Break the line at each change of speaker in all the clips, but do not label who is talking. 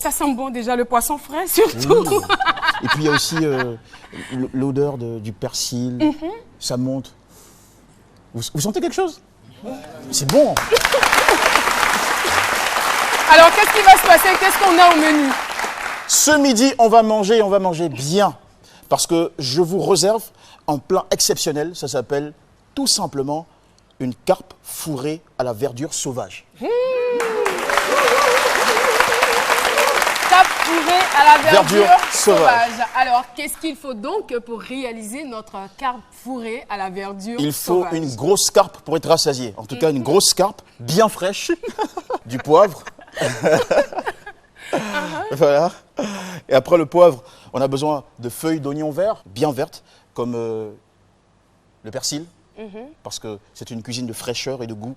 Ça sent bon déjà, le poisson frais surtout.
Oui. Et puis il y a aussi l'odeur du persil, ça monte. Vous sentez quelque chose? C'est bon.
Alors qu'est-ce qui va se passer? Qu'est-ce qu'on a au menu?
Ce midi, on va manger bien. Parce que je vous réserve un plat exceptionnel, ça s'appelle tout simplement une carpe fourrée à la verdure sauvage.
Carpe fourrée à la verdure sauvage.
sauvage.
Alors, qu'est-ce qu'il faut donc pour réaliser notre carpe fourrée à la verdure
Il faut
sauvage?
une grosse carpe pour être rassasié. En tout cas, une grosse carpe bien fraîche, du poivre. Voilà. Et après le poivre, on a besoin de feuilles d'oignon vert, bien vertes, comme le persil. Parce que c'est une cuisine de fraîcheur et de goût.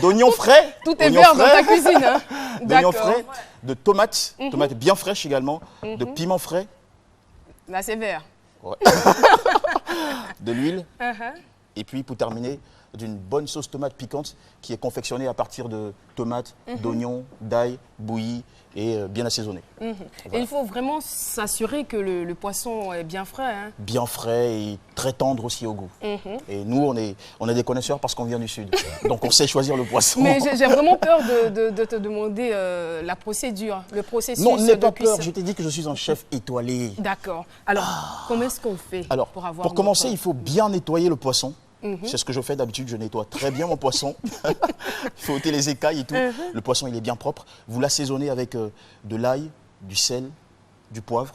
D'oignons frais.
Tout est
oignons
vert dans
frais,
ta cuisine. Hein?
d'oignons
D'accord.
frais, de tomates, tomates bien fraîches également, de piments frais,
Là, c'est vert.
ouais. de l'huile, et puis pour terminer, d'une bonne sauce tomate piquante qui est confectionnée à partir de tomates, d'oignons, d'ail, bouillis et bien assaisonnée.
Et il faut vraiment s'assurer que le poisson est bien frais. Hein?
Bien frais et très tendre aussi au goût. Et nous, on est des connaisseurs parce qu'on vient du Sud. Donc on sait choisir le poisson.
Mais j'ai vraiment peur de te demander la procédure, le processus
Non, n'aie
de
pas
cuisson.
peur, je t'ai dit que je suis un chef étoilé.
D'accord. Alors, comment est-ce qu'on fait
Alors,
pour avoir
pour commencer,
notre-
il faut bien nettoyer le poisson. C'est ce que je fais d'habitude, je nettoie très bien mon poisson. Il faut ôter les écailles et tout. Le poisson, il est bien propre. Vous l'assaisonnez avec de l'ail, du sel, du poivre.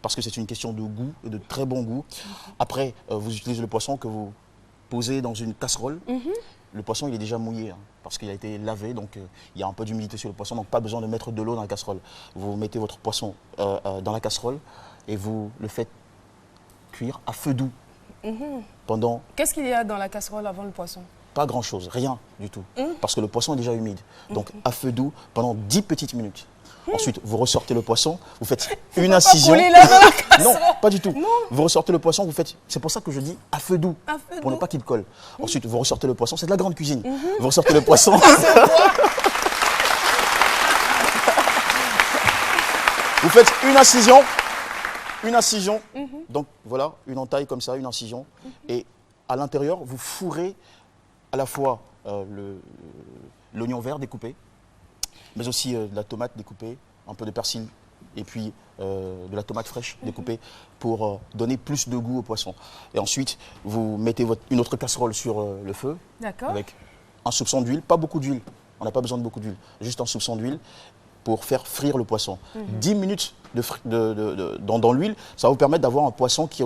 Parce que c'est une question de goût et de très bon goût. Après, vous utilisez le poisson que vous posez dans une casserole. Le poisson, il est déjà mouillé hein, parce qu'il a été lavé. Donc, il y a un peu d'humidité sur le poisson. Donc, pas besoin de mettre de l'eau dans la casserole. Vous mettez votre poisson dans la casserole et vous le faites cuire à feu doux. Pendant
Qu'est-ce qu'il y a dans la casserole avant le poisson?
pas grand-chose, rien du tout. Parce que le poisson est déjà humide. Donc à feu doux pendant 10 petites minutes. Ensuite, vous ressortez le poisson, vous faites une incision.
Couler là dans la casserole.
Non, pas du tout. Vous ressortez le poisson, vous faites. C'est pour ça que je dis à feu doux.
À feu
Pour ne
doux.
pas qu'il colle. Ensuite, vous ressortez le poisson, c'est de la grande cuisine. Vous ressortez le poisson. Vous faites une incision. Une incision. Donc voilà, une entaille comme ça, une incision. Et à l'intérieur, vous fourrez à la fois l'oignon vert découpé, mais aussi de la tomate découpée, un peu de persil, et puis de la tomate fraîche découpée pour donner plus de goût au poisson. Et ensuite, vous mettez une autre casserole sur le feu,
D'accord.
avec un soupçon d'huile, pas beaucoup d'huile, on n'a pas besoin de beaucoup d'huile, juste un soupçon d'huile pour faire frire le poisson. 10 minutes dans l'huile, ça va vous permettre d'avoir un poisson qui